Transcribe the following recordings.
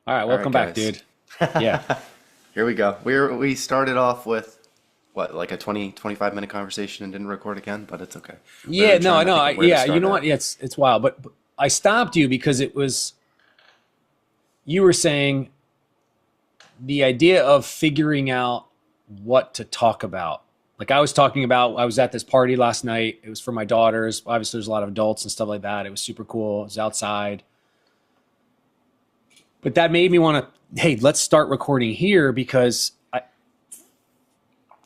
All right, All right, welcome back, guys. dude. Yeah. Here we go. We started off with what, like a 20-25 minute conversation and didn't record again, but it's okay. We Yeah, were no, I trying to know. think of where to Yeah, you start know what? at. Yeah, it's wild, but I stopped you because it was you were saying the idea of figuring out what to talk about. Like I was talking about, I was at this party last night. It was for my daughters. Obviously, there's a lot of adults and stuff like that. It was super cool. It was outside, but that made me want to. Hey, let's start recording here because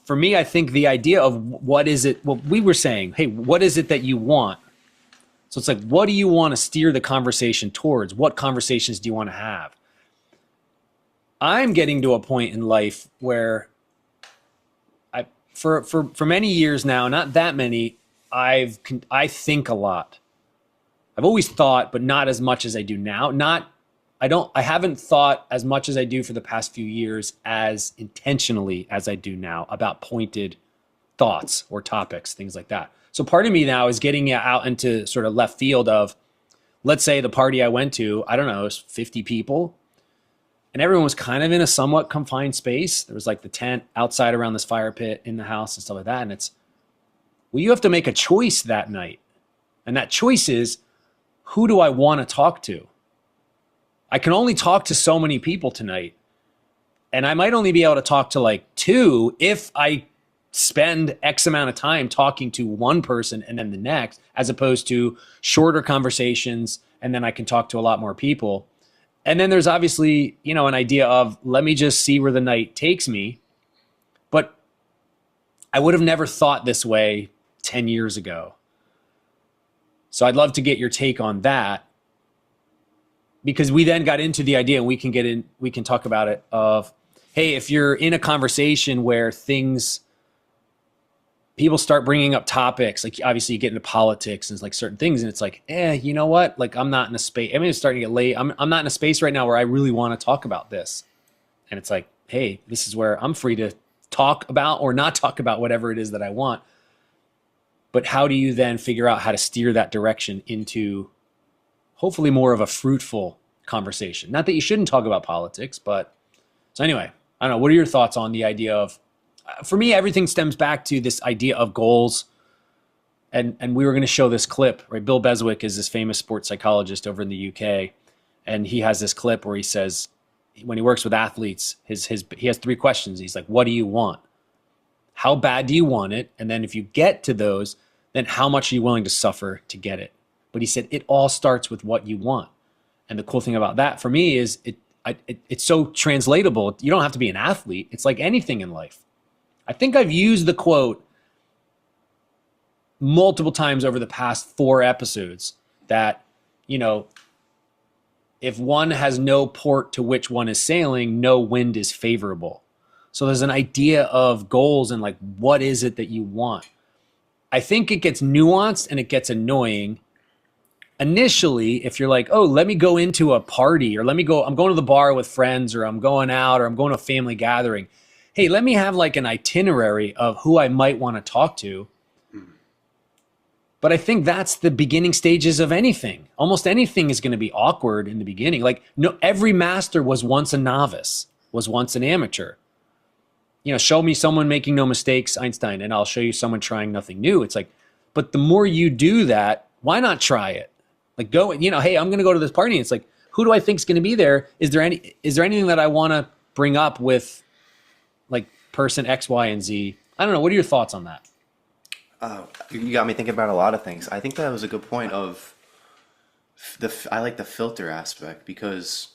for me, I think the idea of what is it? Well, we were saying, hey, what is it that you want? So it's like, what do you want to steer the conversation towards? What conversations do you want to have? I'm getting to a point in life where for many years now, not that many, I think a lot. I've always thought, but not as much as I do now. Not I haven't thought as much as I do for the past few years as intentionally as I do now about pointed thoughts or topics, things like that. So part of me now is getting out into sort of left field of, let's say the party I went to, I don't know, it was 50 people, and everyone was kind of in a somewhat confined space. There was like the tent outside around this fire pit in the house and stuff like that. And it's, well, you have to make a choice that night. And that choice is, who do I want to talk to? I can only talk to so many people tonight. And I might only be able to talk to like two if I spend X amount of time talking to one person and then the next, as opposed to shorter conversations. And then I can talk to a lot more people. And then there's obviously, an idea of let me just see where the night takes me. But I would have never thought this way 10 years ago. So I'd love to get your take on that because we then got into the idea and we can talk about it of, hey, if you're in a conversation where people start bringing up topics, like obviously you get into politics and it's like certain things and it's like, you know what? Like I'm not in a space. I mean, it's starting to get late. I'm not in a space right now where I really want to talk about this. And it's like, hey, this is where I'm free to talk about or not talk about whatever it is that I want. But how do you then figure out how to steer that direction into hopefully more of a fruitful conversation? Not that you shouldn't talk about politics, but so anyway, I don't know. What are your thoughts on the idea of, for me, everything stems back to this idea of goals. And we were going to show this clip, right? Bill Beswick is this famous sports psychologist over in the UK. And he has this clip where he says, when he works with athletes, he has three questions. He's like, what do you want? How bad do you want it? And then if you get to those, then how much are you willing to suffer to get it? But he said, it all starts with what you want. And the cool thing about that for me is it's so translatable. You don't have to be an athlete. It's like anything in life. I think I've used the quote multiple times over the past 4 episodes that, if one has no port to which one is sailing, no wind is favorable. So there's an idea of goals and like, what is it that you want? I think it gets nuanced and it gets annoying initially if you're like, oh, let me go into a party or I'm going to the bar with friends or I'm going out or I'm going to a family gathering. Hey, let me have like an itinerary of who I might want to talk to. But I think that's the beginning stages of anything. Almost anything is going to be awkward in the beginning. Like no, every master was once a novice, was once an amateur. Show me someone making no mistakes, Einstein, and I'll show you someone trying nothing new. It's like, but the more you do that, why not try it? Like go, hey, I'm going to go to this party. And it's like, who do I think is going to be there? Is there anything that I want to bring up with like person X, Y, and Z? I don't know. What are your thoughts on that? You got me thinking about a lot of things. I think that was a good point of I like the filter aspect because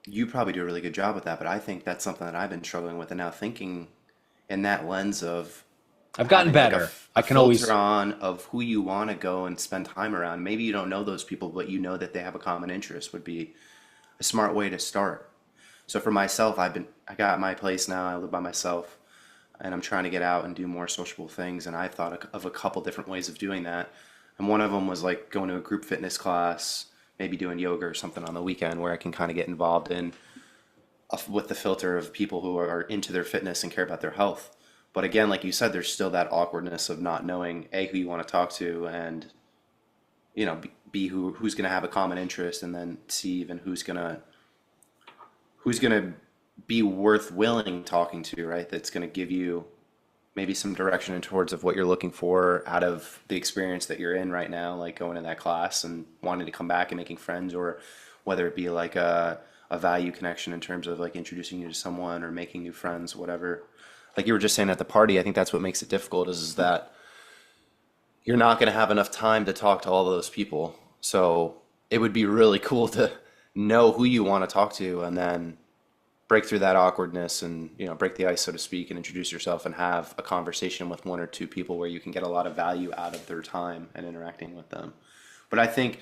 you probably do a really good job with that, but I think that's something that I've been struggling with and now thinking in that lens of I've gotten having like better. I a can filter always, on of who you want to go and spend time around. Maybe you don't know those people, but you know that they have a common interest would be a smart way to start. So for myself, I got my place now. I live by myself and I'm trying to get out and do more sociable things. And I thought of a couple different ways of doing that. And one of them was like going to a group fitness class, maybe doing yoga or something on the weekend where I can kind of get involved in with the filter of people who are into their fitness and care about their health. But again, like you said, there's still that awkwardness of not knowing A, who you want to talk to and, B, who's going to have a common interest and then C, even who's going to who's going to be worth willing talking to, right? That's going to give you maybe some direction in towards of what you're looking for out of the experience that you're in right now, like going to that class and wanting to come back and making friends, or whether it be like a value connection in terms of like introducing you to someone or making new friends, whatever. Like you were just saying at the party, I think that's what makes it difficult is that you're not going to have enough time to talk to all of those people. So it would be really cool to know who you want to talk to and then break through that awkwardness and, you know, break the ice, so to speak, and introduce yourself and have a conversation with one or two people where you can get a lot of value out of their time and interacting with them. But I think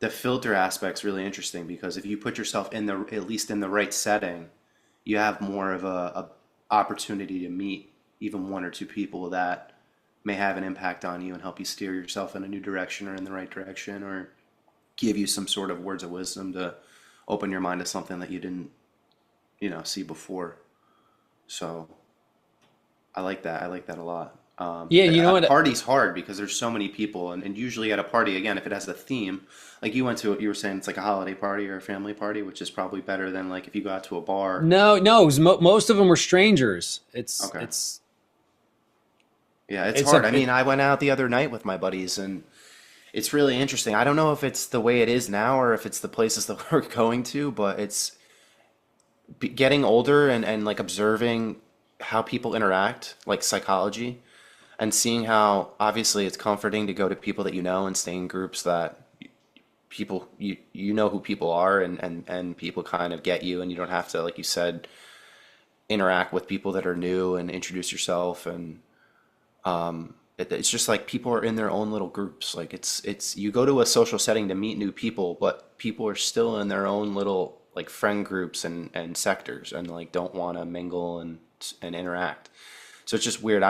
the filter aspect's really interesting because if you put yourself in the, at least in the right setting, you have more of a opportunity to meet even one or two people that may have an impact on you and help you steer yourself in a new direction or in the right direction, or give you some sort of words of wisdom to open your mind to something that you didn't, you know, see before. So I like that. I like that a lot. Yeah, you know A what? party's hard because there's so many people, and usually at a party, again, if it has a theme, like you went to, you were saying it's like a holiday party or a family party, which is probably better than like if you go out to a bar. No, no, it was most of them were strangers. Okay. It's Yeah, it's it's hard. a I mean, it, I went out the other night with my buddies, and it's really interesting. I don't know if it's the way it is now or if it's the places that we're going to, but it's getting older and like observing how people interact, like psychology, and seeing how obviously it's comforting to go to people that you know and stay in groups that people you know who people are, and people kind of get you, and you don't have to, like you said, interact with people that are new and introduce yourself. And it's just like people are in their own little groups. Like it's you go to a social setting to meet new people, but people are still in their own little like friend groups and sectors, and like don't want to mingle and interact. So it's just weird.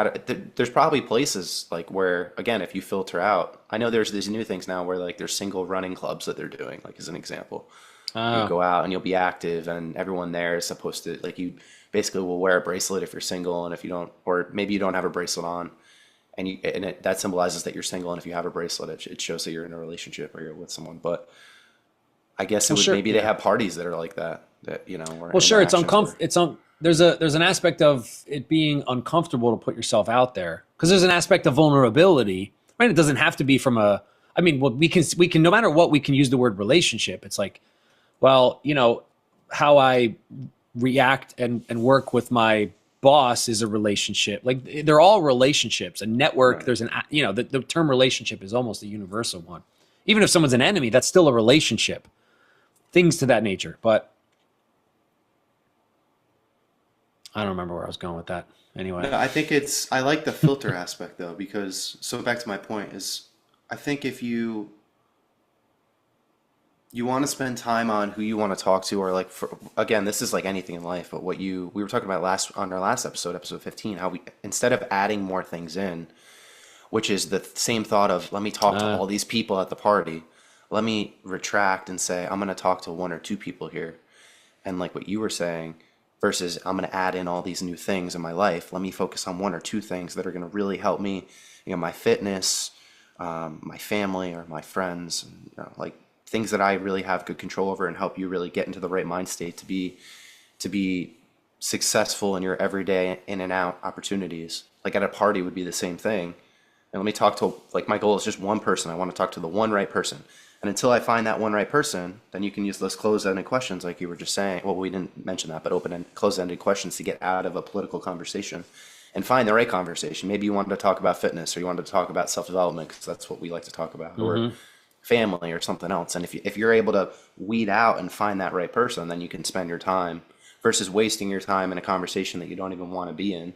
There's probably places like where, again, if you filter out, I know there's these new things now where like there's single running clubs that they're doing, like as an example. You oh, go out and you'll be active, and everyone there is supposed to, like, you basically will wear a bracelet if you're single, and if you don't, or maybe you don't have a bracelet on, that symbolizes that you're single, and if you have a bracelet, it shows that you're in a relationship or you're with someone. But I guess it well, would, sure, maybe they yeah. have parties that are like that, you know, where Well, sure, it's interactions uncomfortable. where, It's on. There's an aspect of it being uncomfortable to put yourself out there because there's an aspect of vulnerability. Right? It doesn't have to be from a. I mean, well, we can no matter what we can use the word relationship. It's like, well, you know, how I react and work with my boss is a relationship. Like they're all relationships. A network. right. There's an you know the term relationship is almost a universal one. Even if someone's an enemy, that's still a relationship. Things to that nature, but I don't remember where I was going with that. Anyway. No, I think I like the filter aspect though, because, so back to my point is, I think if you want to spend time on who you want to talk to, or like, for, again, this is like anything in life, but we were talking about last on our last episode, episode 15, how we, instead of adding more things in, which is the same thought of, let me talk to Uh, all these people at the party, let me retract and say, I'm going to talk to one or two people here. And like what you were saying, versus I'm going to add in all these new things in my life, let me focus on one or two things that are going to really help me, you know, my fitness, my family, or my friends, and, you know, like things that I really have good control over, and help you really get into the right mind state to be successful in your everyday in and out opportunities. Like at a party would be the same thing. And let me talk to, like, my goal is just one person. I want to talk to the one right person. And until I find that one right person, then you can use those closed-ended questions, like you were just saying. Well, we didn't mention that, but open-ended, closed-ended questions to get out of a political conversation and find the right conversation. Maybe you wanted to talk about fitness, or you wanted to talk about self-development, because that's what we like to talk about, or mhm. family, or something else. And if you're able to weed out and find that right person, then you can spend your time versus wasting your time in a conversation that you don't even want to be in.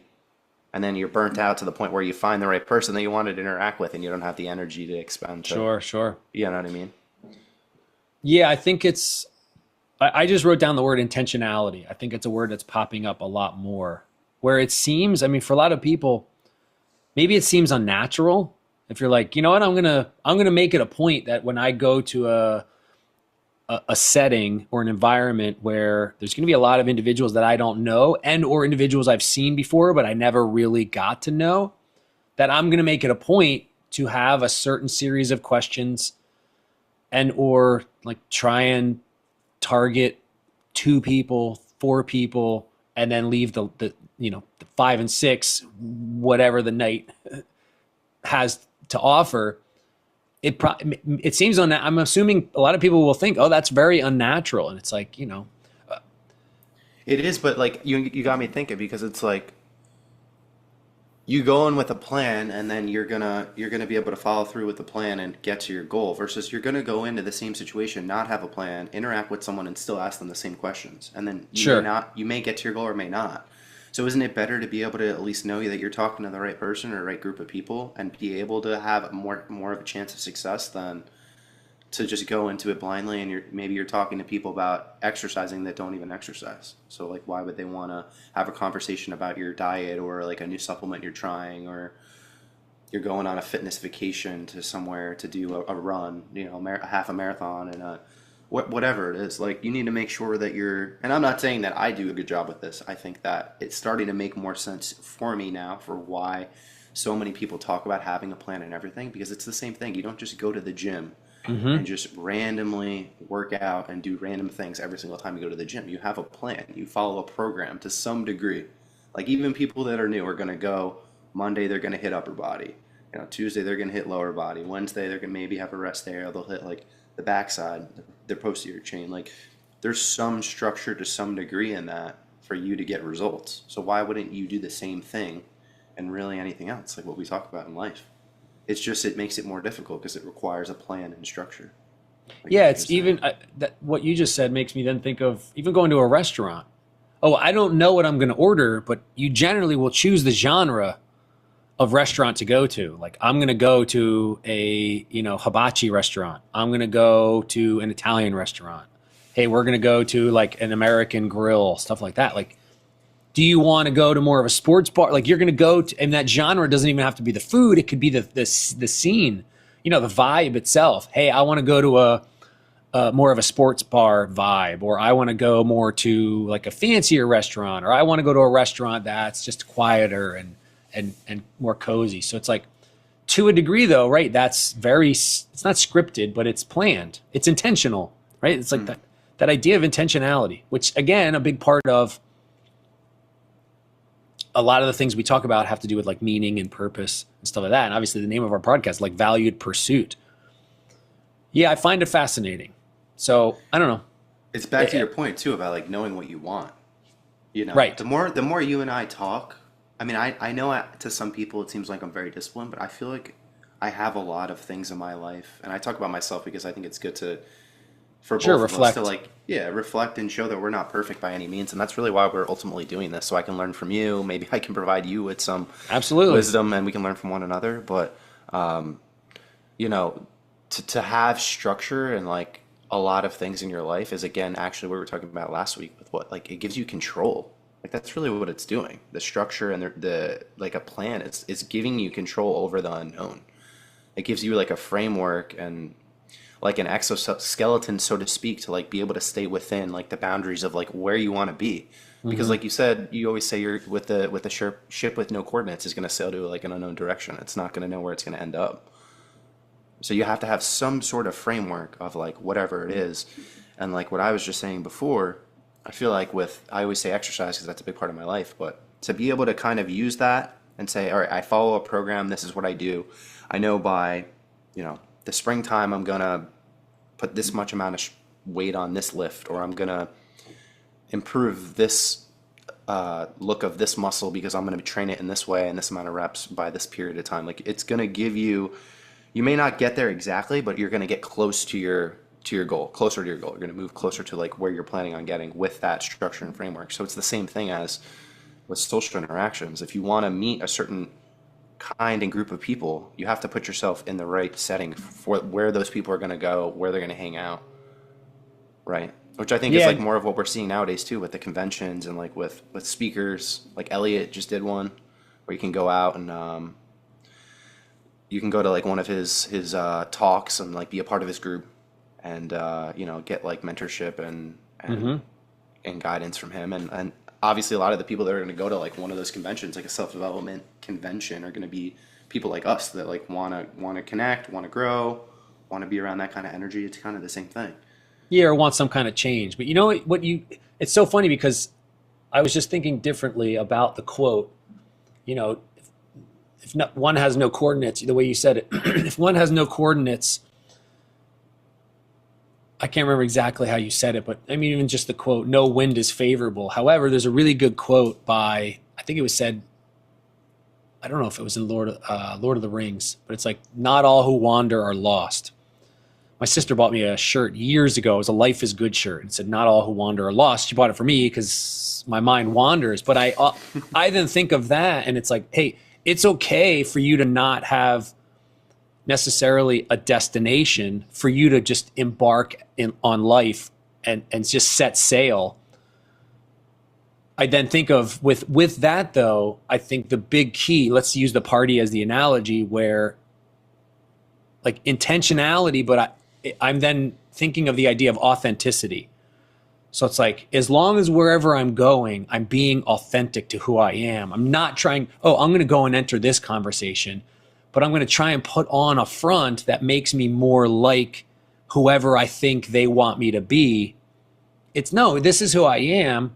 And then you're burnt out to the point where you find the right person that you wanted to interact with, and you don't have the energy to expend to, Sure, sure. you know what I mean? Yeah, I think it's. I just wrote down the word intentionality. I think it's a word that's popping up a lot more. Where it seems, I mean, for a lot of people, maybe it seems unnatural. If you're like, you know what, I'm gonna make it a point that when I go to a setting or an environment where there's going to be a lot of individuals that I don't know, and or individuals I've seen before but I never really got to know, that I'm going to make it a point to have a certain series of questions and or like try and target 2 people, 4 people and then leave the 5 and 6, whatever the night has to offer, it seems I'm assuming a lot of people will think, oh, that's very unnatural, and it's like, It is, but like you got me thinking because it's like you go in with a plan and then you're gonna be able to follow through with the plan and get to your goal versus you're gonna go into the same situation, not have a plan, interact with someone and still ask them the same questions. And then sure, you may get to your goal or may not. So isn't it better to be able to at least know that you're talking to the right person or the right group of people and be able to have more of a chance of success than to just go into it blindly and maybe you're talking to people about exercising that don't even exercise. So like why would they want to have a conversation about your diet or like a new supplement you're trying or you're going on a fitness vacation to somewhere to do a run, a half a marathon and whatever it is. Like you need to make sure that you're, and I'm not saying that I do a good job with this. I think that it's starting to make more sense for me now for why so many people talk about having a plan and everything because it's the same thing. You don't just go to the gym and just randomly work out and do random things every single time you go to the gym. You have a plan. You follow a program to some degree. Like even people that are new are going to go Monday, they're going to hit upper body. Tuesday they're going to hit lower body. Wednesday they're going to maybe have a rest day or they'll hit like the backside, their posterior chain. Like there's some structure to some degree in that for you to get results. So why wouldn't you do the same thing and really anything else like what we talk about in life? It's just it makes it more difficult because it requires a plan and structure. Like yeah, you were it's just saying. even that what you just said makes me then think of even going to a restaurant. Oh, I don't know what I'm going to order, but you generally will choose the genre of restaurant to go to. Like I'm going to go to a, hibachi restaurant. I'm going to go to an Italian restaurant. Hey, we're going to go to like an American grill, stuff like that. Like, do you want to go to more of a sports bar? Like you're going to go to, and that genre doesn't even have to be the food. It could be the scene, the vibe itself. Hey, I want to go to a more of a sports bar vibe, or I want to go more to like a fancier restaurant, or I want to go to a restaurant that's just quieter and more cozy. So it's like, to a degree though, right? That's it's not scripted, but it's planned. It's intentional, right? It's like that idea of intentionality, which again, a big part of a lot of the things we talk about have to do with like meaning and purpose and stuff like that. And obviously the name of our podcast, like valued pursuit. Yeah, I find it fascinating. So I don't know. It's back to your point too about like knowing what you want. Right. The more you and I talk, I mean, I know to some people it seems like I'm very disciplined, but I feel like I have a lot of things in my life, and I talk about myself because I think it's good for Sure, both of us to reflect. like, yeah, reflect and show that we're not perfect by any means, and that's really why we're ultimately doing this. So I can learn from you. Maybe I can provide you with some Absolutely. wisdom, and we can learn from one another. But you know, to have structure and like a lot of things in your life is again actually what we were talking about last week with what like it gives you control. Like that's really what it's doing. The structure and the like a plan is giving you control over the unknown. It gives you like a framework and like an exoskeleton, so to speak, to like be able to stay within like the boundaries of like where you want to be. Because Hmm. like you said, you always say you're with the ship with no coordinates is going to sail to like an unknown direction. It's not going to know where it's going to end up. So you have to have some sort of framework of like whatever it is. And like what I was just saying before, I feel like I always say exercise because that's a big part of my life, but to be able to kind of use that and say, all right, I follow a program, this is what I do. I know by, the springtime, I'm gonna put this much amount of weight on this lift, or I'm gonna improve this look of this muscle because I'm gonna train it in this way and this amount of reps by this period of time. Like it's gonna give you, you may not get there exactly, but you're gonna get close to your goal, closer to your goal. You're gonna move closer to like where you're planning on getting with that structure and framework. So it's the same thing as with social interactions. If you want to meet a certain kind and group of people, you have to put yourself in the right setting for where those people are going to go, where they're going to hang out, right? Which I think is like Yeah. more of what we're seeing nowadays too with the conventions and like with speakers. Like Elliot just did one where you can go out and you can go to like one of his talks and like be a part of his group and get like mentorship Hmm. and guidance from him and obviously a lot of the people that are going to go to like one of those conventions like a self-development convention are going to be people like us that like want to connect, want to grow, want to be around that kind of energy. It's kind of the same thing. Yeah, or want some kind of change. But you know what you it's so funny because I was just thinking differently about the quote. You know, if not, one has no coordinates, the way you said it, if one has no coordinates, I can't remember exactly how you said it, but I mean, even just the quote, no wind is favorable. However, there's a really good quote by, I think it was said, I don't know if it was in Lord of the Rings, but it's like, not all who wander are lost. My sister bought me a shirt years ago. It was a Life is Good shirt. It said, not all who wander are lost. She bought it for me because my mind wanders. But I then think of that and it's like, hey, it's okay for you to not have necessarily a destination, for you to just embark on life and just set sail. I then think of with that though, I think the big key, let's use the party as the analogy, where like intentionality, but I'm then thinking of the idea of authenticity. So it's like, as long as wherever I'm going, I'm being authentic to who I am. I'm not trying, oh, I'm going to go and enter this conversation, but I'm going to try and put on a front that makes me more like whoever I think they want me to be. It's no, this is who I am.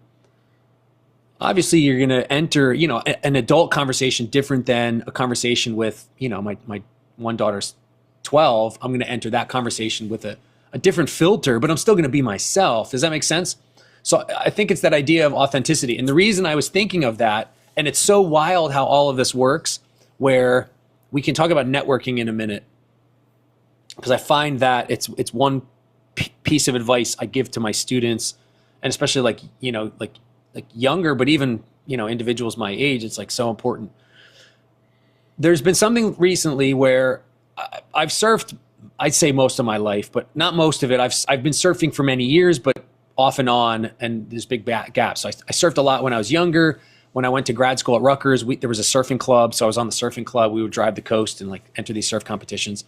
Obviously, you're going to enter, an adult conversation different than a conversation with, my one daughter's 12. I'm going to enter that conversation with a different filter, but I'm still going to be myself. Does that make sense? So I think it's that idea of authenticity. And the reason I was thinking of that, and it's so wild how all of this works, where we can talk about networking in a minute, because I find that it's one piece of advice I give to my students, and especially like younger, but even, individuals my age, it's like so important. There's been something recently where I've surfed, I'd say most of my life, but not most of it. I've been surfing for many years, but off and on, and there's big gaps. So I surfed a lot when I was younger. When I went to grad school at Rutgers, there was a surfing club. So I was on the surfing club. We would drive the coast and like enter these surf competitions.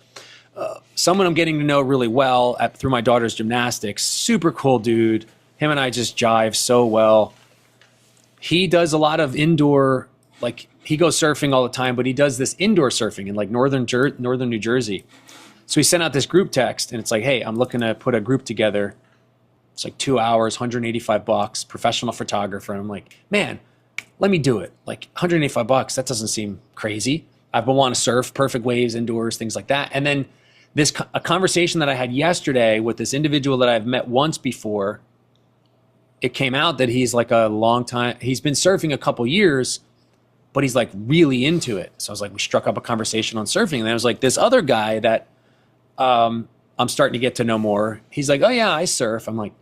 Someone I'm getting to know really well through my daughter's gymnastics, super cool dude. Him and I just jive so well. He does a lot of indoor, like he goes surfing all the time, but he does this indoor surfing in like northern New Jersey. So he sent out this group text and it's like, hey, I'm looking to put a group together. It's like 2 hours, $185, professional photographer. And I'm like, man, let me do it. Like $185, that doesn't seem crazy. I've been wanting to surf, perfect waves, indoors, things like that. And then a conversation that I had yesterday with this individual that I've met once before, it came out that he's like he's been surfing a couple years, but he's like really into it. So I was like, we struck up a conversation on surfing. And I was like, this other guy that I'm starting to get to know more, he's like, oh yeah, I surf. I'm like,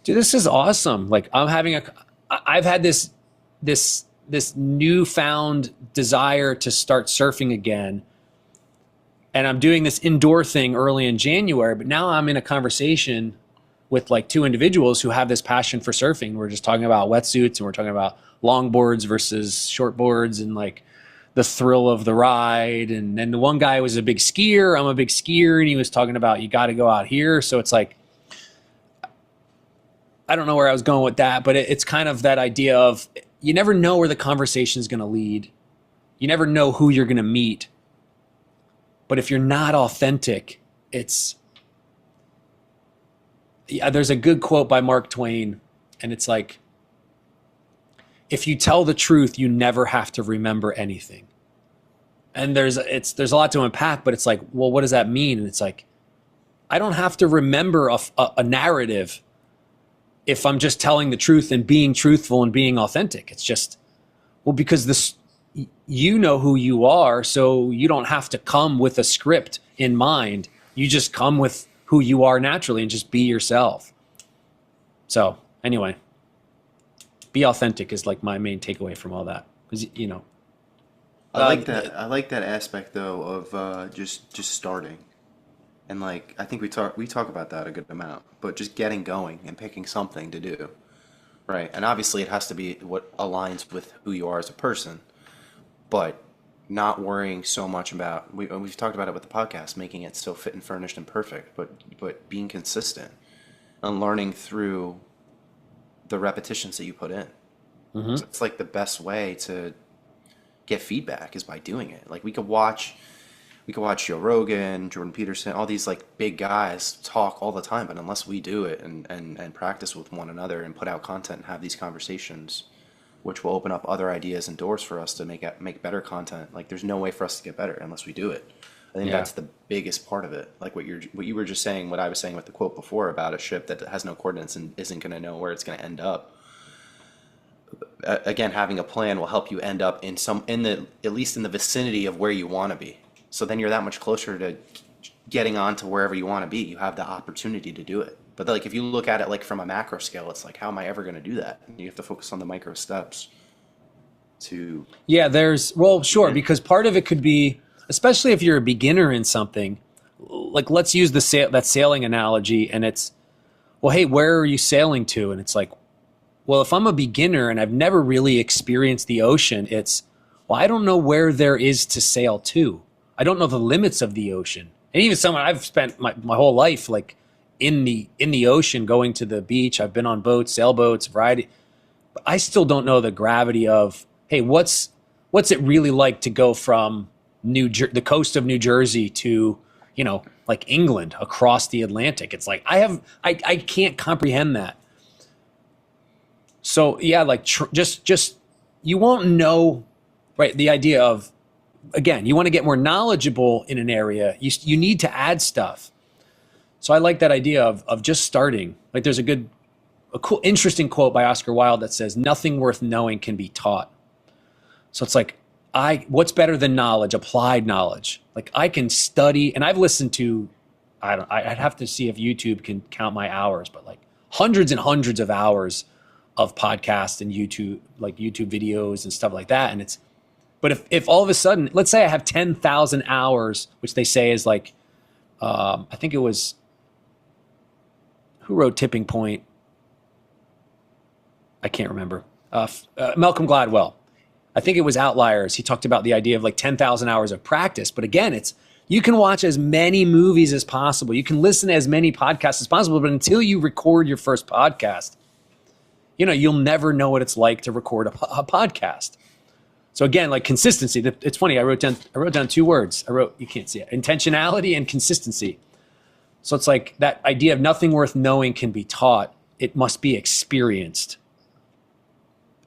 dude, this is awesome. Like I've had this newfound desire to start surfing again. And I'm doing this indoor thing early in January, but now I'm in a conversation with like two individuals who have this passion for surfing. We're just talking about wetsuits and we're talking about longboards versus shortboards and like the thrill of the ride. And then the one guy was a big skier. I'm a big skier. And he was talking about, you got to go out here. So it's like, I don't know where I was going with that, but it's kind of that idea of you never know where the conversation is going to lead. You never know who you're going to meet. But if you're not authentic, there's a good quote by Mark Twain, and it's like, if you tell the truth, you never have to remember anything. And there's a lot to unpack, but it's like, well, what does that mean? And it's like, I don't have to remember a narrative if I'm just telling the truth and being truthful and being authentic. It's just, well, because you know who you are, so you don't have to come with a script in mind. You just come with who you are naturally and just be yourself. So anyway, be authentic is like my main takeaway from all that. Because I like that. I like that aspect though of just starting, and like I think we talk about that a good amount. But just getting going and picking something to do, right? And obviously it has to be what aligns with who you are as a person, but not worrying so much about we've talked about it with the podcast, making it so fit and furnished and perfect, but being consistent and learning through the repetitions that you put in. Mm-hmm. So it's like the best way to get feedback is by doing it. Like we could watch we could watch Joe Rogan, Jordan Peterson, all these like big guys talk all the time, but unless we do it and practice with one another and put out content and have these conversations, which will open up other ideas and doors for us to make better content. Like there's no way for us to get better unless we do it. I think Yeah. that's the biggest part of it. Like what you were just saying, what I was saying with the quote before about a ship that has no coordinates and isn't going to know where it's going to end up. Again, having a plan will help you end up at least in the vicinity of where you want to be. So then you're that much closer to getting on to wherever you want to be. You have the opportunity to do it. But like if you look at it like from a macro scale, it's like, how am I ever going to do that? You have to focus on the micro steps to. Yeah, well, sure, because part of it could be, especially if you're a beginner in something, like let's use that sailing analogy, and it's, well, hey, where are you sailing to? And it's like, well, if I'm a beginner and I've never really experienced the ocean, it's, well, I don't know where there is to sail to. I don't know the limits of the ocean. And even someone I've spent my whole life like in the ocean, going to the beach. I've been on boats, sailboats, variety. But I still don't know the gravity of, hey, what's it really like to go from the coast of New Jersey to, like England across the Atlantic. It's like I can't comprehend that. So yeah, like just you won't know, right? The idea of, again, you want to get more knowledgeable in an area, you need to add stuff. So I like that idea of just starting. Like there's a cool, interesting quote by Oscar Wilde that says, "Nothing worth knowing can be taught." So it's like, what's better than knowledge? Applied knowledge. Like I can study, and I've listened to, I'd have to see if YouTube can count my hours, but like hundreds and hundreds of hours of podcasts and YouTube videos and stuff like that. And but if all of a sudden, let's say I have 10,000 hours, which they say is like, I think it was, who wrote Tipping Point? I can't remember. Malcolm Gladwell. I think it was Outliers. He talked about the idea of like 10,000 hours of practice. But again, you can watch as many movies as possible. You can listen to as many podcasts as possible. But until you record your first podcast, you'll never know what it's like to record a podcast. So again, like consistency. It's funny. I wrote down two words. You can't see it. Intentionality and consistency. So it's like that idea of nothing worth knowing can be taught. It must be experienced.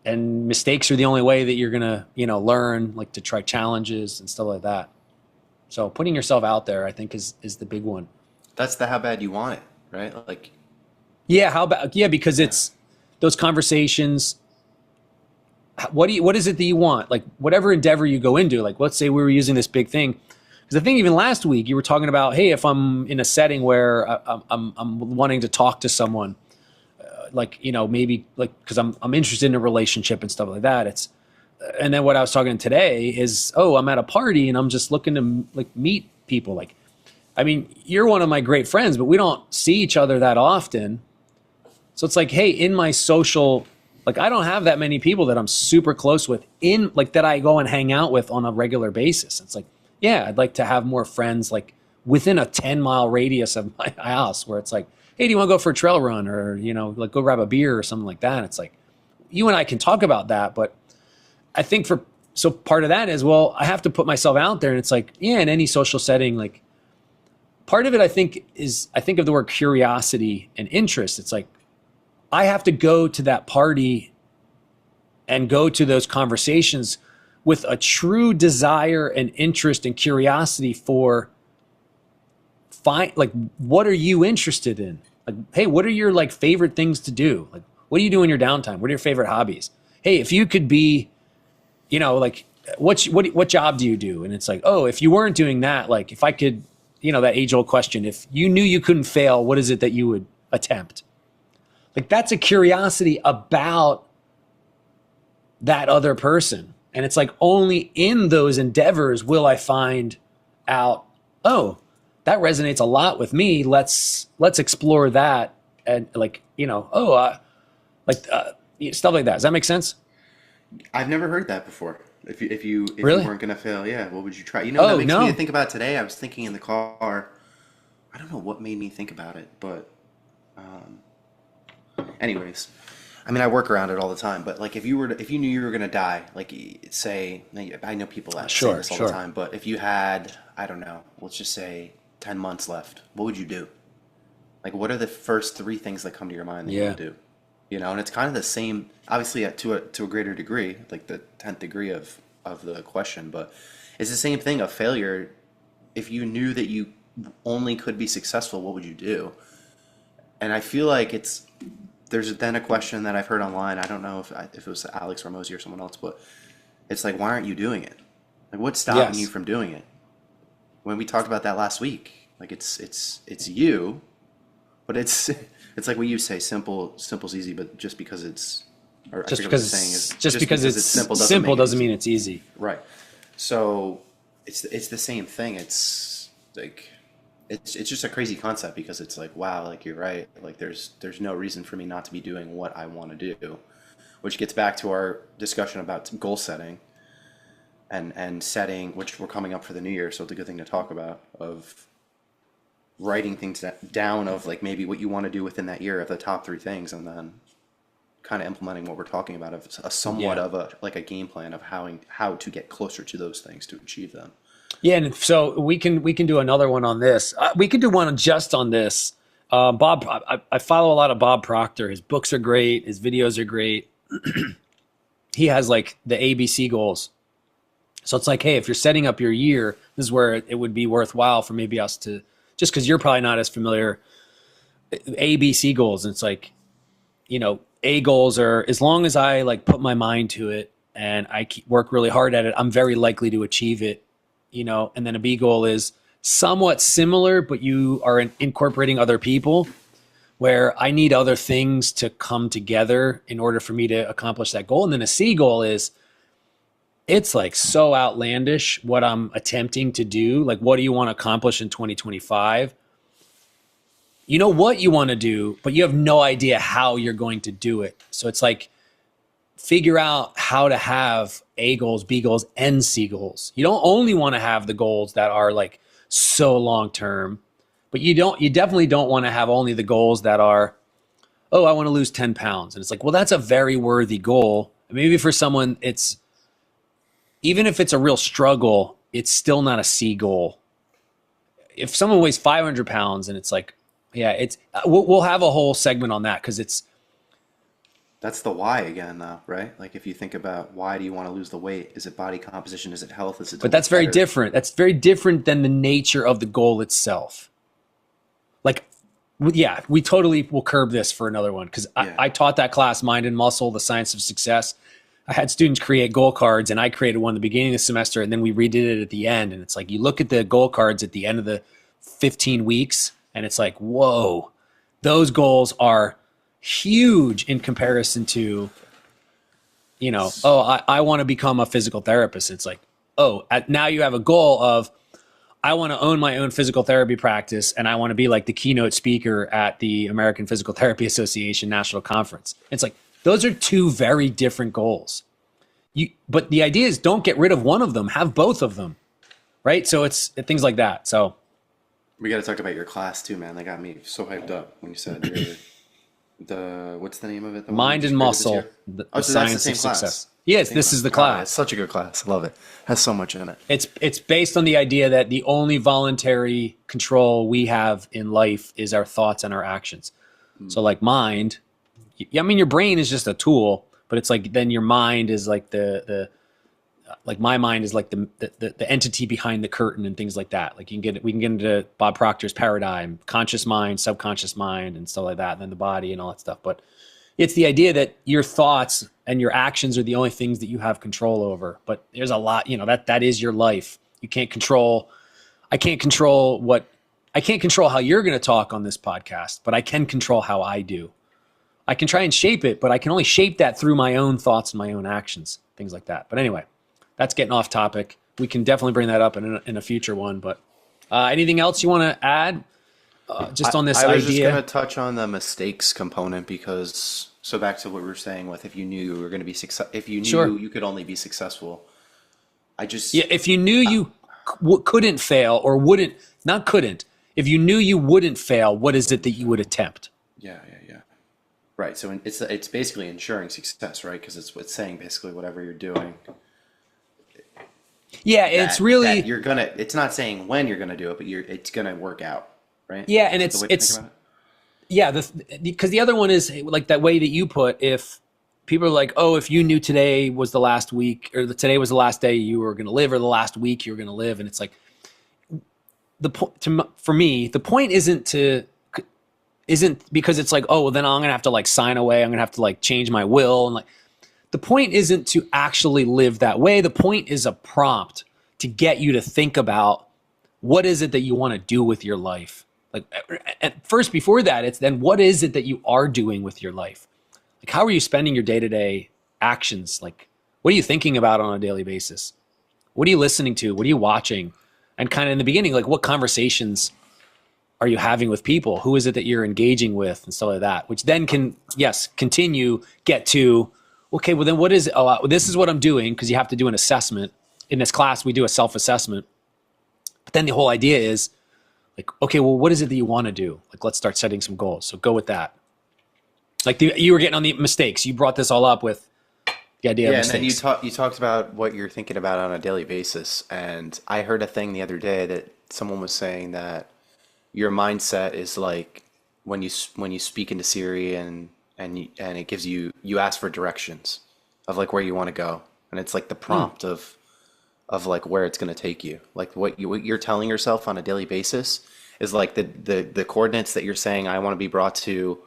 And mistakes are the only way that you're gonna, learn, like to try challenges and stuff like that. So putting yourself out there, I think, is the big one. That's how bad you want it, right? Like, yeah, because it's those conversations. What is it that you want? Like whatever endeavor you go into, like let's say we were using this big thing. Because I think even last week you were talking about, hey, if I'm in a setting where I'm wanting to talk to someone, maybe like, because I'm interested in a relationship and stuff like that. And then what I was talking today is, I'm at a party and I'm just looking to like meet people. Like, I mean, you're one of my great friends, but we don't see each other that often. So it's like, hey, in my social, like I don't have that many people that I'm super close with that I go and hang out with on a regular basis. It's like, yeah, I'd like to have more friends like within a 10-mile radius of my house, where it's like, hey, do you want to go for a trail run, or, like go grab a beer or something like that? And it's like, you and I can talk about that. But I think so part of that is, well, I have to put myself out there. And it's like, yeah, in any social setting, like part of it, I think of the word curiosity and interest. It's like, I have to go to that party and go to those conversations with a true desire and interest and curiosity for like, what are you interested in? Like, hey, what are your like favorite things to do? Like, what do you do in your downtime? What are your favorite hobbies? Hey, if you could be, like what job do you do? And it's like, oh, if you weren't doing that, like if I could, that age old question, if you knew you couldn't fail, what is it that you would attempt? Like that's a curiosity about that other person. And it's like only in those endeavors will I find out, oh, that resonates a lot with me. Let's explore that. And like, stuff like that. Does that make sense? I've never heard that before. If you Really? weren't gonna fail, yeah, what would you try? That Oh, makes no. me think about today. I was thinking in the car. I don't know what made me think about it, but anyways, I mean, I work around it all the time, but like if you knew you were gonna die, like say, I know people that say Sure, this all sure. the time, but if you had, I don't know, let's just say 10 months left, what would you do? Like, what are the first three things that come to your mind that you Yeah. would do? You know, and it's kind of the same, obviously, to a greater degree, like the 10th degree of the question, but it's the same thing of failure. If you knew that you only could be successful, what would you do? And I feel like there's then a question that I've heard online. I don't know if it was Alex Ramosi or someone else, but it's like, why aren't you doing it? Like, what's stopping you Yes. from doing it? When we talked about that last week, like it's you, but it's it's like what you say, simple's easy, but just because it's, or I Just forget what the because saying is, just because it's simple doesn't mean it's easy. right. So it's the same thing. It's like it's just a crazy concept because it's like, wow, like you're right. Like there's no reason for me not to be doing what I want to do, which gets back to our discussion about goal setting and setting, which we're coming up for the new year, so it's a good thing to talk about, of writing things down of like maybe what you want to do within that year of the top three things, and then kind of implementing what we're talking about of a somewhat Yeah. of a like a game plan of how to get closer to those things to achieve them. Yeah, and so we can do another one on this. We can do one just on this. Bob, I follow a lot of Bob Proctor. His books are great. His videos are great. He has like the ABC goals. So it's like, hey, if you're setting up your year, this is where it would be worthwhile for maybe us to, just because you're probably not as familiar, ABC goals. And it's like, A goals are, as long as I like put my mind to it and I work really hard at it, I'm very likely to achieve it, And then a B goal is somewhat similar, but you are incorporating other people, where I need other things to come together in order for me to accomplish that goal. And then a C goal is, it's like so outlandish what I'm attempting to do. Like, what do you want to accomplish in 2025? You know what you want to do, but you have no idea how you're going to do it. So it's like, figure out how to have A goals, B goals, and C goals. You don't only want to have the goals that are like so long term, but you definitely don't want to have only the goals that are, oh, I want to lose 10 pounds. And it's like, well, that's a very worthy goal. Maybe for someone, even if it's a real struggle, it's still not a C goal. If someone weighs 500 pounds and it's like, yeah, we'll have a whole segment on that, because That's the why again, though, right? Like if you think about why do you want to lose the weight? Is it body composition? Is it health? Is it to but that's look very better? different. That's very different than the nature of the goal itself. Like, yeah, we totally will curb this for another one, because Yeah. I taught that class, Mind and Muscle, the Science of Success. I had students create goal cards, and I created one at the beginning of the semester, and then we redid it at the end. And it's like, you look at the goal cards at the end of the 15 weeks, and it's like, whoa, those goals are huge in comparison to, oh, I want to become a physical therapist. It's like, oh, now you have a goal of, I want to own my own physical therapy practice, and I want to be like the keynote speaker at the American Physical Therapy Association National Conference. It's like, those are two very different goals. But the idea is, don't get rid of one of them, have both of them, right? So it's things like that. So We got to talk about your class too, man. That got me so hyped up when you said what's the name of it? The one you Mind just and created this Muscle, year? the Oh, so that's the Science same of class. Success. Yes, Same this is the It's class. such a good class. I love it. Has so much in it. It's based on the idea that the only voluntary control we have in life is our thoughts and our actions. So like mind, I mean, your brain is just a tool, but it's like, then your mind is like like my mind is like the entity behind the curtain and things like that. Like we can get into Bob Proctor's paradigm, conscious mind, subconscious mind, and stuff like that, and then the body and all that stuff. But it's the idea that your thoughts and your actions are the only things that you have control over. But there's a lot, that is your life. You can't control. I can't control how you're going to talk on this podcast, but I can control how I do. I can try and shape it, but I can only shape that through my own thoughts and my own actions, things like that. But anyway, that's getting off topic. We can definitely bring that up in a future one. But anything else you want to add just on this I was just idea? going to touch on the mistakes component because, so back to what we were saying with if you knew you were going to be if you knew Sure. you could only be successful. Yeah, if you knew you couldn't fail or wouldn't, not couldn't, if you knew you wouldn't fail, what is it that you would attempt? Yeah. Right. So it's basically ensuring success, right? Because it's saying basically whatever you're doing Yeah, it's that really, you're gonna. It's not saying when you're gonna do it, but it's gonna work out, right? yeah, and Is that the way to think about it? yeah, because the other one is like that way that you put, if people are like, oh, if you knew today was the last week, or today was the last day you were going to live, or the last week you were going to live, and it's like for me, the point isn't because it's like, oh, well, then I'm going to have to like sign away, I'm going to have to like change my will, and like the point isn't to actually live that way. The point is a prompt to get you to think about what is it that you want to do with your life. Like at first, before that, it's then what is it that you are doing with your life? Like, how are you spending your day-to-day actions? Like, what are you thinking about on a daily basis? What are you listening to? What are you watching? And kind of in the beginning, like what conversations are you having with people? Who is it that you're engaging with and stuff like that, which then can, yes, continue, get to, okay, well then what is it? Oh, this is what I'm doing, because you have to do an assessment. In this class, we do a self-assessment. But then the whole idea is like, okay, well, what is it that you want to do? Like, let's start setting some goals. So go with that. Like you were getting on the mistakes. You brought this all up with the idea of Yeah, and then mistakes. you talked about what you're thinking about on a daily basis, and I heard a thing the other day that someone was saying that your mindset is like when you speak into Siri and it gives you ask for directions of like where you want to go, and it's like the Hmm. prompt of like where it's going to take you, like what you're telling yourself on a daily basis is like the coordinates that you're saying I want to be brought to,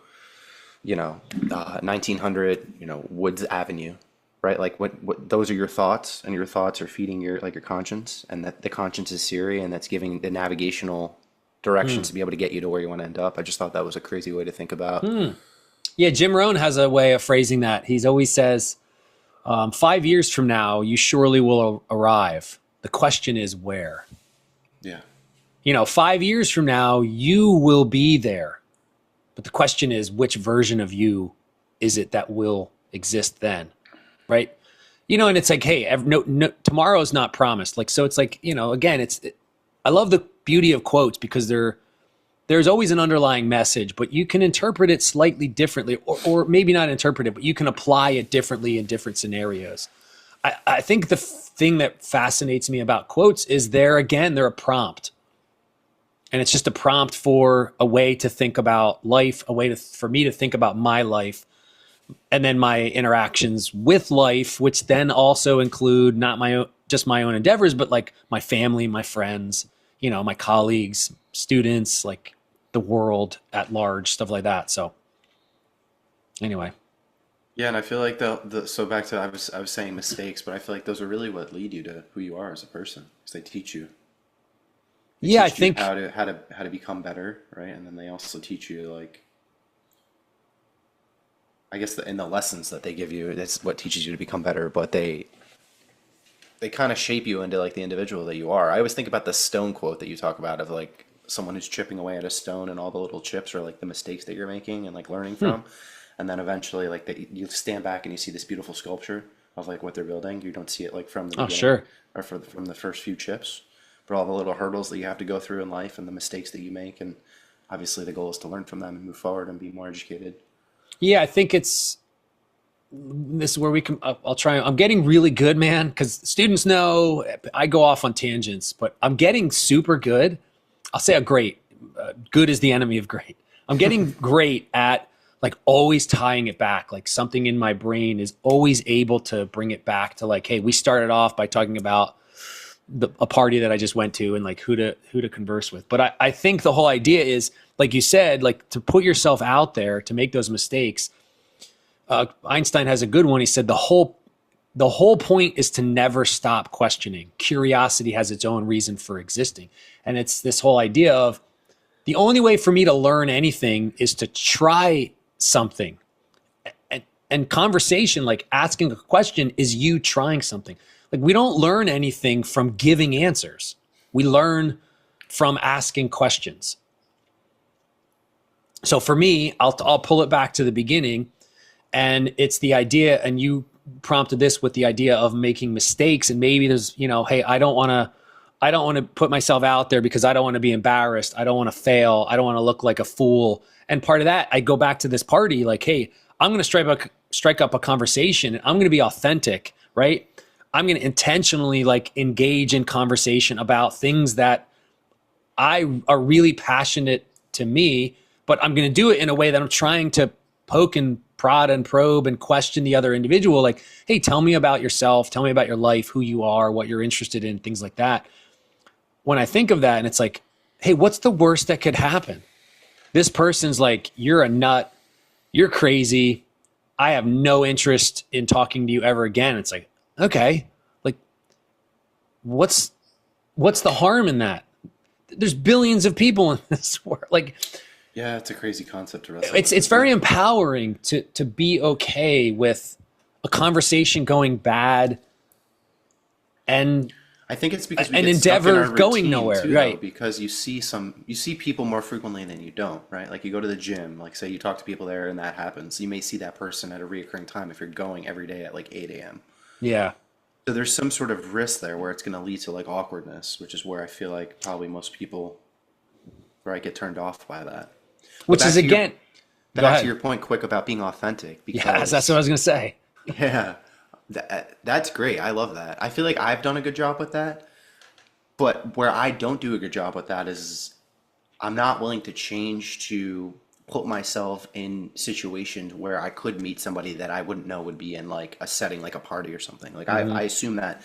1900, Woods Avenue, right? Like what those are your thoughts, and your thoughts are feeding your like your conscience, and that the conscience is Siri, and that's giving the navigational directions Hmm. to be able to get you to where you want to end up. I just thought that was a crazy way to think about. Hmm. Yeah, Jim Rohn has a way of phrasing that. He's always says, 5 years from now, you surely will arrive. The question is where. Yeah. 5 years from now, you will be there. But the question is, which version of you is it that will exist then? Right? And it's like, hey, no, tomorrow's not promised. Like, so it's like, again, I love the beauty of quotes because there's always an underlying message, but you can interpret it slightly differently, or maybe not interpret it, but you can apply it differently in different scenarios. I think the thing that fascinates me about quotes is they're a prompt. And it's just a prompt for a way to think about life, for me to think about my life, and then my interactions with life, which then also include not just my own endeavors, but like my family, my friends, my colleagues, students, like the world at large, stuff like that. So anyway, Yeah, and I feel like the so back to I was saying mistakes, but I feel like those are really what lead you to who you are as a person, because they teach you. They yeah, I teach you think, how to become better, right? And then they also teach you like, I guess in the lessons that they give you, that's what teaches you to become better. But they kind of shape you into like the individual that you are. I always think about the stone quote that you talk about of like someone who's chipping away at a stone, and all the little chips are like the mistakes that you're making and like learning hmm, from. And then eventually like you stand back and you see this beautiful sculpture of like what they're building. You don't see it like from the oh, beginning sure. or from the first few chips, but all the little hurdles that you have to go through in life and the mistakes that you make. And obviously the goal is to learn from them and move forward and be more educated. Yeah, I think this is where we can, I'll try. I'm getting really good, man, because students know I go off on tangents, but I'm getting super good. I'll say a great. Good is the enemy of great. I'm getting great at like always tying it back. Like something in my brain is always able to bring it back to like, hey, we started off by talking about a party that I just went to and like who to converse with. But I think the whole idea is, like you said, like to put yourself out there to make those mistakes. Einstein has a good one. He said the whole point is to never stop questioning. Curiosity has its own reason for existing. And it's this whole idea of the only way for me to learn anything is to try something. And conversation, like asking a question, is you trying something. Like we don't learn anything from giving answers. We learn from asking questions. So for me, I'll pull it back to the beginning, and it's the idea, and you prompted this with the idea of making mistakes, and maybe there's, hey, I don't want to I don't want to put myself out there because I don't want to be embarrassed. I don't want to fail. I don't want to look like a fool. And part of that, I go back to this party like, hey, I'm going to strike up a conversation. I'm going to be authentic, right? I'm going to intentionally like engage in conversation about things that I are really passionate to me, but I'm going to do it in a way that I'm trying to poke and prod and probe and question the other individual. Like, hey, tell me about yourself. Tell me about your life, who you are, what you're interested in, things like that. When I think of that and it's like, hey, what's the worst that could happen? This person's like, you're a nut. You're crazy. I have no interest in talking to you ever again. It's like, okay, like what's the harm in that? There's billions of people in this world. Like, Yeah, it's a crazy concept to wrestle it's with, isn't very it? empowering to be okay with a conversation going bad and I think it's because we an get stuck in endeavor our going routine nowhere, too, though, right? because you see people more frequently than you don't, right? Like you go to the gym, like say you talk to people there and that happens. You may see that person at a reoccurring time if you're going every day at like 8 a.m. Yeah. So there's some sort of risk there where it's going to lead to like awkwardness, which is where I feel like probably most people, where I get turned off by that. But Which is again, go back to ahead. your point quick about being authentic, Yes, that's what I because was gonna say. yeah, that's great. I love that. I feel like I've done a good job with that. But where I don't do a good job with that is I'm not willing to change to put myself in situations where I could meet somebody that I wouldn't know would be in like a setting like a party or something. Like I assume that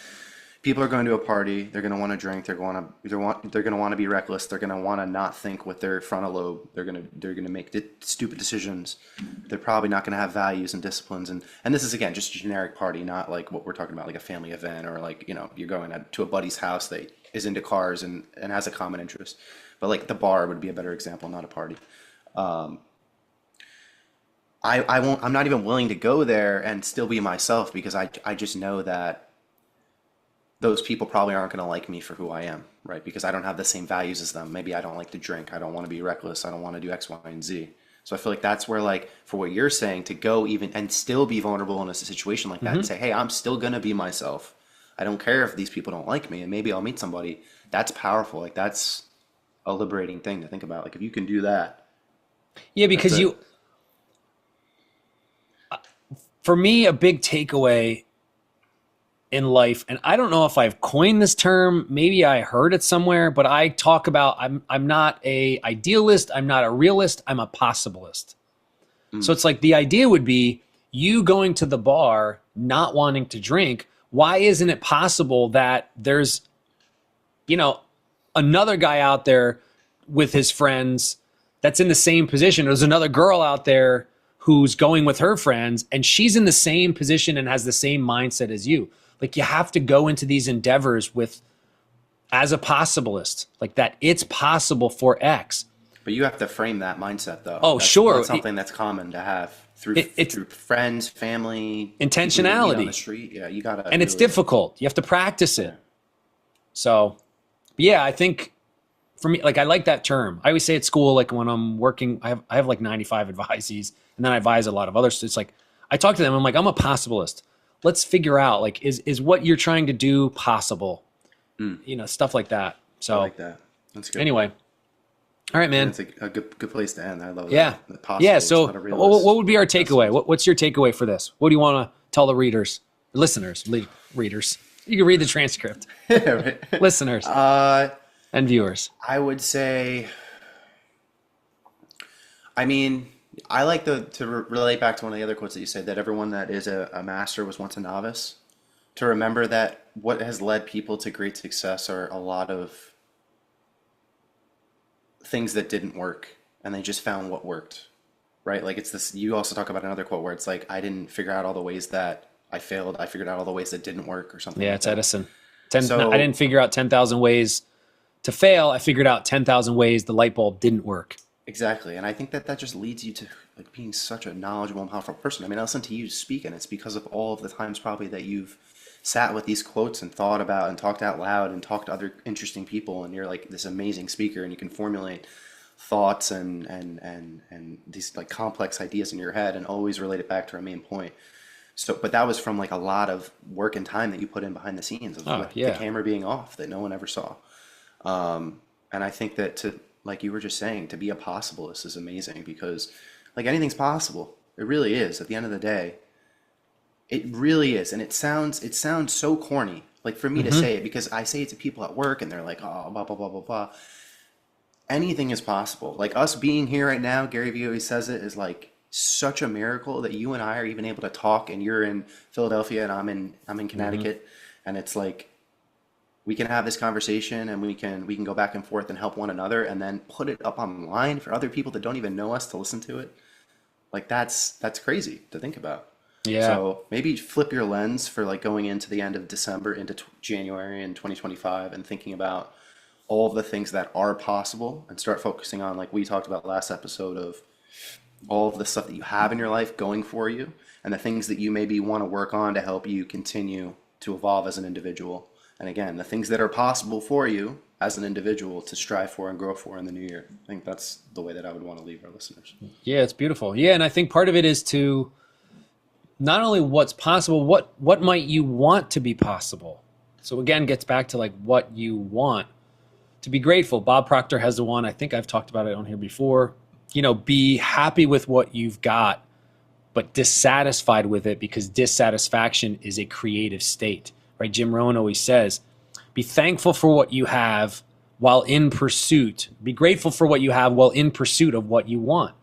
people are going to a party, they're going to want to drink, they're going to want to be reckless, they're going to want to not think with their frontal lobe, they're going to make stupid decisions. They're probably not going to have values and disciplines, and this is again just a generic party, not like what we're talking about like a family event or like, you know, you're going to a buddy's house that is into cars and has a common interest. But like the bar would be a better example, not a party. I won't, I'm not even willing to go there and still be myself because I just know that those people probably aren't going to like me for who I am, right? Because I don't have the same values as them. Maybe I don't like to drink. I don't want to be reckless. I don't want to do X, Y, and Z. So I feel like that's where, like, for what you're saying, to go even and still be vulnerable in a situation like that and say, hey, I'm still going to be myself. I don't care if these people don't like me, and maybe I'll meet somebody. That's powerful. Like, that's a liberating thing to think about. Like, if you can do that, Yeah, that's because it. for me, a big takeaway in life, and I don't know if I've coined this term, maybe I heard it somewhere, but I talk about I'm not a idealist, I'm not a realist, I'm a possibilist. So Mm. it's like the idea would be you going to the bar, not wanting to drink. Why isn't it possible that there's, you know, another guy out there with his friends that's in the same position? There's another girl out there who's going with her friends and she's in the same position and has the same mindset as you. Like you have to go into these endeavors with as a possibilist, like that it's possible for X. But you have to frame that mindset, though. Oh, That's sure. not something that's common to have It's through friends, family, people you meet on the intentionality street. Yeah, you gotta and it's really, difficult. You have to practice yeah. it. So, yeah, I think for me, like I like that term. I always say at school, like when I'm working, I have like 95 advisees, and then I advise a lot of others. It's like I talk to them. I'm like, I'm a possibilist. Let's figure out like is what you're trying to do possible? Mm, You know, stuff like that. I So like that. That's good. anyway, all right, And man. it's a good place to end. I love Yeah, that. The yeah. possibilist, So not a what realist. would be our takeaway? Pessimist. What's your takeaway for this? What do you want to tell the readers, listeners, readers? You can read the transcript, Yeah, right. listeners Uh, and viewers. I would say, I mean, I like to relate back to one of the other quotes that you said, that everyone that is a master was once a novice. To remember that what has led people to great success are a lot of things that didn't work, and they just found what worked, right? Like it's this, you also talk about another quote where it's like, I didn't figure out all the ways that I failed. I figured out all the ways that didn't work or something Yeah, like it's that. Edison. I So didn't figure out 10,000 ways to fail. I figured out 10,000 ways the light bulb didn't work. exactly. And I think that that just leads you to like being such a knowledgeable and powerful person. I mean, I listen to you speak, and it's because of all of the times probably that you've sat with these quotes and thought about and talked out loud and talked to other interesting people, and you're like this amazing speaker, and you can formulate thoughts and these like complex ideas in your head and always relate it back to our main point. So, but that was from like a lot of work and time that you put in behind the scenes of Oh, with the yeah. camera being off that no one ever saw. And I think that to, like you were just saying, to be a possibilist is amazing because like anything's possible. It really is. At the end of the day, it really is. And it sounds so corny. Like for me to Hmm. say it because I say it to people at work and they're like, oh, blah, blah, blah, blah, blah. Anything is possible. Like us being here right now, Gary Vee always says it, is like such a miracle that you and I are even able to talk and you're in Philadelphia and I'm in Hmm. Connecticut and it's like we can have this conversation and we can go back and forth and help one another and then put it up online for other people that don't even know us to listen to it. Like that's crazy to think about. Yeah. So maybe flip your lens for like going into the end of December into January in 2025 and thinking about all of the things that are possible and start focusing on like we talked about last episode of all of the stuff that you have in your life going for you and the things that you maybe want to work on to help you continue to evolve as an individual. And again, the things that are possible for you as an individual to strive for and grow for in the new year. I think that's the way that I would want to leave our listeners. Yeah, it's beautiful. Yeah, and I think part of it is to not only what's possible, what might you want to be possible. So again, gets back to like what you want. To be grateful. Bob Proctor has the one, I think I've talked about it on here before. Be happy with what you've got, but dissatisfied with it because dissatisfaction is a creative state, right? Jim Rohn always says, be thankful for what you have while in pursuit. Be grateful for what you have while in pursuit of what you want,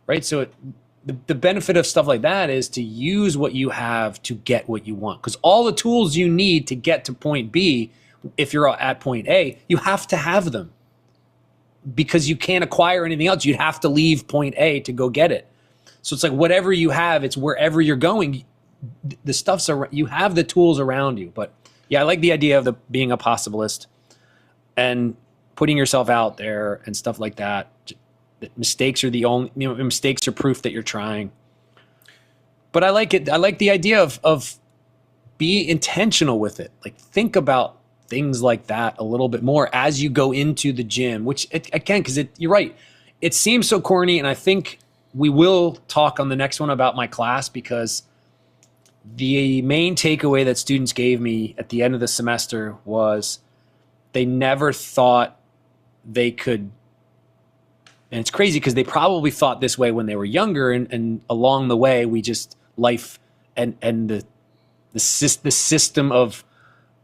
right? So the benefit of stuff like that is to use what you have to get what you want. Because all the tools you need to get to point B, if you're at point A, you have to have them because you can't acquire anything else. You'd have to leave point A to go get it. So it's like whatever you have, it's wherever you're going. The stuff's around, you have the tools around you. But yeah, I like the idea of being a possibilist and putting yourself out there and stuff like that. Mistakes are the only, mistakes are proof that you're trying. But I like it. I like the idea of be intentional with it. Like think about things like that a little bit more as you go into the gym, which again, because you're right. It seems so corny. And I think we will talk on the next one about my class because the main takeaway that students gave me at the end of the semester was they never thought they could. And it's crazy because they probably thought this way when they were younger. And along the way, we just life and the system of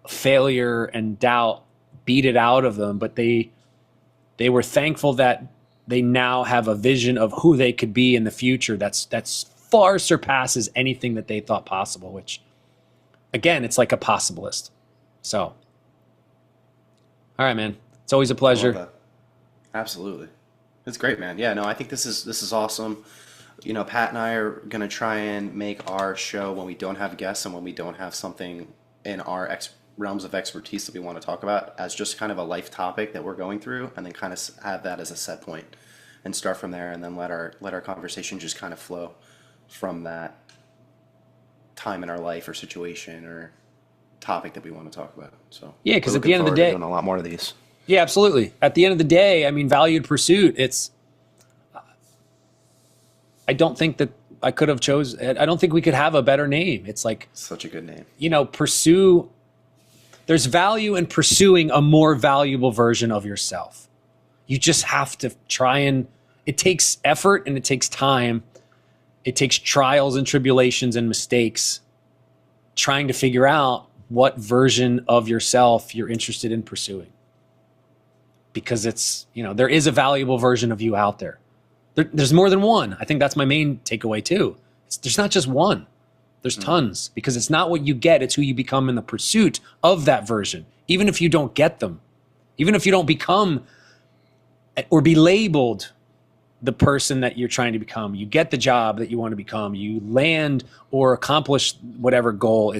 failure and doubt beat it out of them. But they were thankful that they now have a vision of who they could be in the future that's far surpasses anything that they thought possible, which again, it's like a possibilist. So, all right, man. It's always a I love pleasure. that. Absolutely. It's great, man. Yeah, no, I think this is awesome. Pat and I are gonna try and make our show when we don't have guests and when we don't have something in our realms of expertise that we want to talk about as just kind of a life topic that we're going through, and then kind of have that as a set point and start from there, and then let our conversation just kind of flow from that time in our life or situation or topic that we want to talk about. So Yeah, we're because at the looking end of the forward to day, doing a lot more of these. yeah, absolutely. At the end of the day, I mean, valued pursuit. I don't think that I could have chose. I don't think we could have a better name. It's like, Such a good name. pursue. There's value in pursuing a more valuable version of yourself. You just have to try and. It takes effort and it takes time. It takes trials and tribulations and mistakes. Trying to figure out what version of yourself you're interested in pursuing. Because there is a valuable version of you out there. There's more than one. I think that's my main takeaway too. There's not just one. There's tons because it's not what you get. It's who you become in the pursuit of that version. Even if you don't get them, even if you don't become or be labeled the person that you're trying to become, you get the job that you want to become, you land or accomplish whatever goal.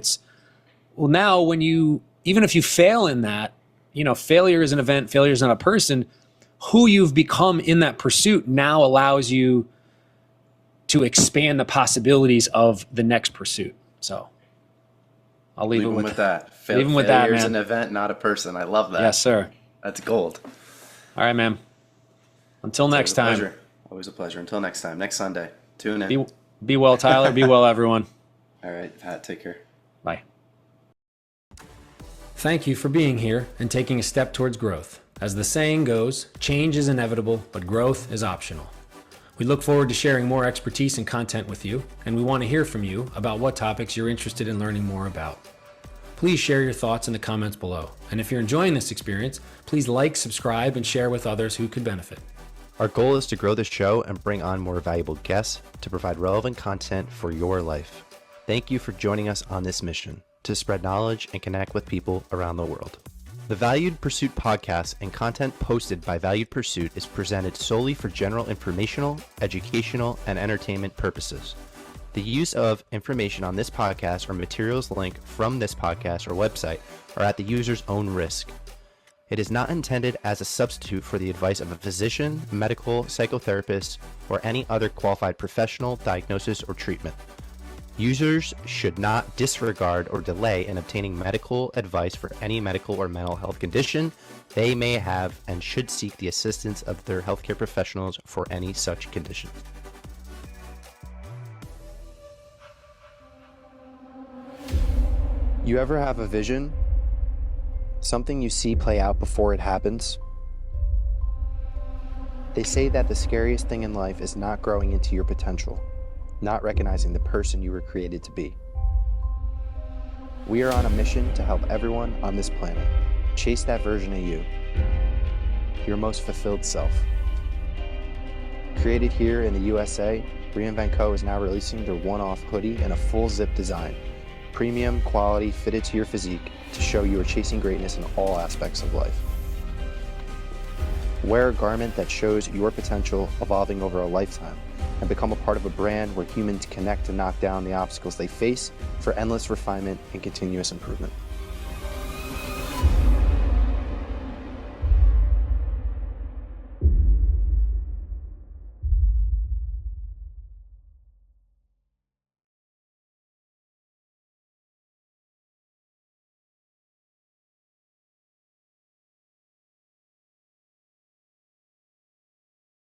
Now even if you fail in that, failure is an event, failure is not a person. Who you've become in that pursuit now allows you to expand the possibilities of the next pursuit. So I'll leave Leave it them with with that. leave them with that, Failure is man. an event, not a person. I love that. Yes, sir. That's gold. All right, man. Until It's next always a time. pleasure. Always a pleasure. Until next time. Next Sunday. Tune in. Be well, Tyler. Be well, everyone. All right, Pat, take care. Bye. Thank you for being here and taking a step towards growth. As the saying goes, change is inevitable, but growth is optional. We look forward to sharing more expertise and content with you, and we want to hear from you about what topics you're interested in learning more about. Please share your thoughts in the comments below. And if you're enjoying this experience, please like, subscribe, and share with others who could benefit. Our goal is to grow the show and bring on more valuable guests to provide relevant content for your life. Thank you for joining us on this mission to spread knowledge and connect with people around the world. The Valued Pursuit podcast and content posted by Valued Pursuit is presented solely for general informational, educational, and entertainment purposes. The use of information on this podcast or materials linked from this podcast or website are at the user's own risk. It is not intended as a substitute for the advice of a physician, medical, psychotherapist, or any other qualified professional, diagnosis, or treatment. Users should not disregard or delay in obtaining medical advice for any medical or mental health condition they may have and should seek the assistance of their healthcare professionals for any such condition. You ever have a vision? Something you see play out before it happens? They say that the scariest thing in life is not growing into your potential, not recognizing the person you were created to be. We are on a mission to help everyone on this planet chase that version of you, your most fulfilled self. Created here in the USA, Reinvent Co. is now releasing their one-off hoodie in a full zip design, premium quality fitted to your physique to show you are chasing greatness in all aspects of life. Wear a garment that shows your potential evolving over a lifetime and become a part of a brand where humans connect to knock down the obstacles they face for endless refinement and continuous improvement.